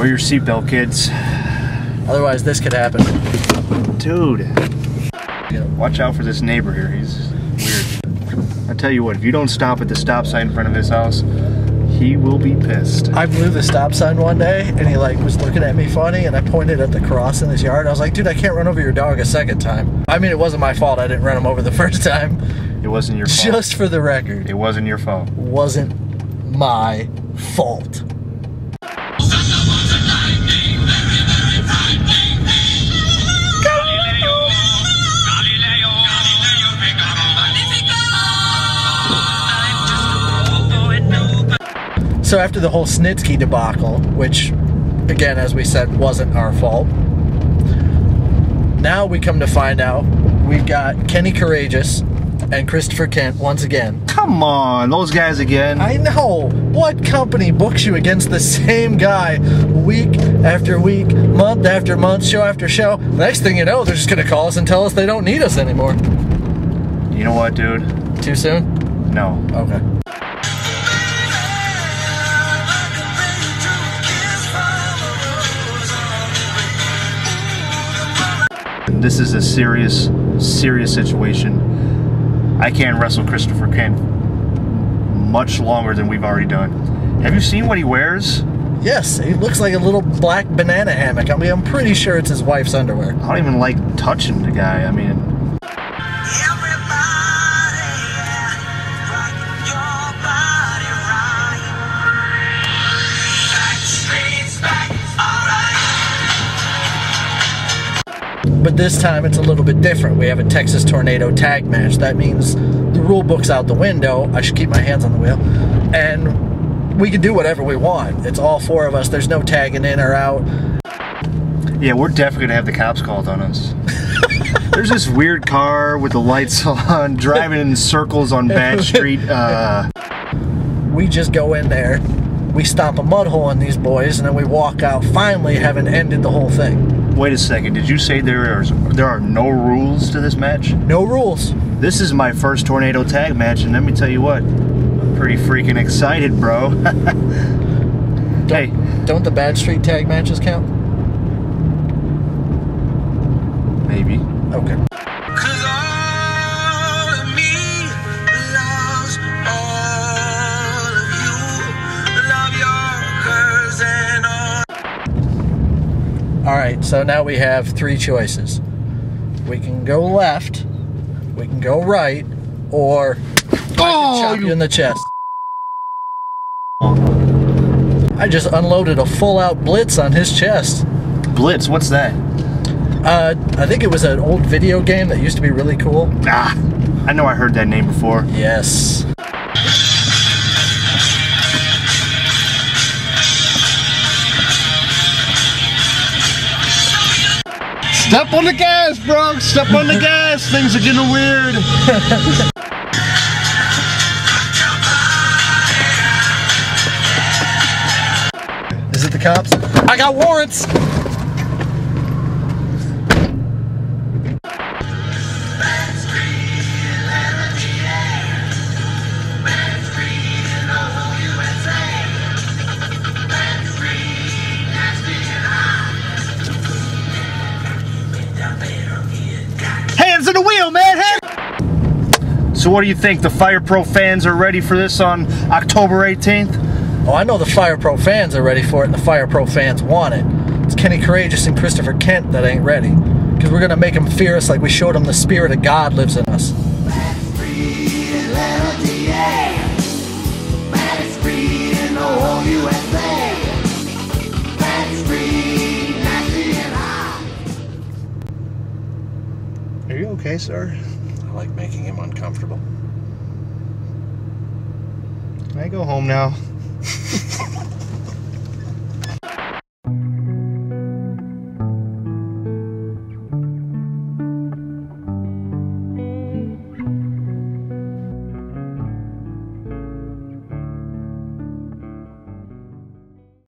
Wear your seatbelt, kids. Otherwise, this could happen. Dude. Watch out for this neighbor here. He's weird. I tell you what, if you don't stop at the stop sign in front of his house, he will be pissed. I blew the stop sign one day, and he like was looking at me funny, and I pointed at the cross in his yard. I was like, dude, I can't run over your dog a second time. I mean, it wasn't my fault. I didn't run him over the first time. It wasn't your fault. Just for the record. It wasn't your fault. Wasn't my fault. So after the whole Snitsky debacle, which, again, as we said, wasn't our fault, now we come to find out we've got Kenny Courageous and Christopher Kent once again. Come on, those guys again. I know. What company books you against the same guy week after week, month after month, show after show? Next thing you know, they're just going to call us and tell us they don't need us anymore. You know what, dude? Too soon? No. Okay. This is a serious situation. I can't wrestle Christopher Kent much longer than we've already done. Have you seen what he wears? Yes, he looks like a little black banana hammock. I mean, I'm pretty sure it's his wife's underwear. I don't even like touching the guy. I mean... But this time it's a little bit different. We have a Texas Tornado tag match. That means the rule book's out the window. I should keep my hands on the wheel. And we can do whatever we want. It's all four of us. There's no tagging in or out. Yeah, we're definitely gonna have the cops called on us. There's this weird car with the lights on, driving in circles on Bad Street. We just go in there, we stomp a mud hole in these boys, and then we walk out, finally having ended the whole thing. Wait a second, did you say there are no rules to this match? No rules. This is my first Tornado tag match, and let me tell you what, I'm pretty freaking excited, bro. Don't the Bad Street tag matches count? Maybe. Okay. Alright, so now we have three choices. We can go left, we can go right, or I can chop you in the chest. I just unloaded a full-out blitz on his chest. Blitz? What's that? I think it was an old video game that used to be really cool. Ah, I know I heard that name before. Yes. Step on the gas, bro! Step on the gas! Things are getting weird! Is it the cops? I got warrants! Hands in the wheel, man! So what do you think? The Fire Pro fans are ready for this on October 18th? Oh, I know the Fire Pro fans are ready for it, and the Fire Pro fans want it. It's Kenny Courageous and Christopher Kent that ain't ready. Because we're going to make them fear us like we showed them the spirit of God lives in us. Are you okay, sir? I like making him uncomfortable. Can I go home now?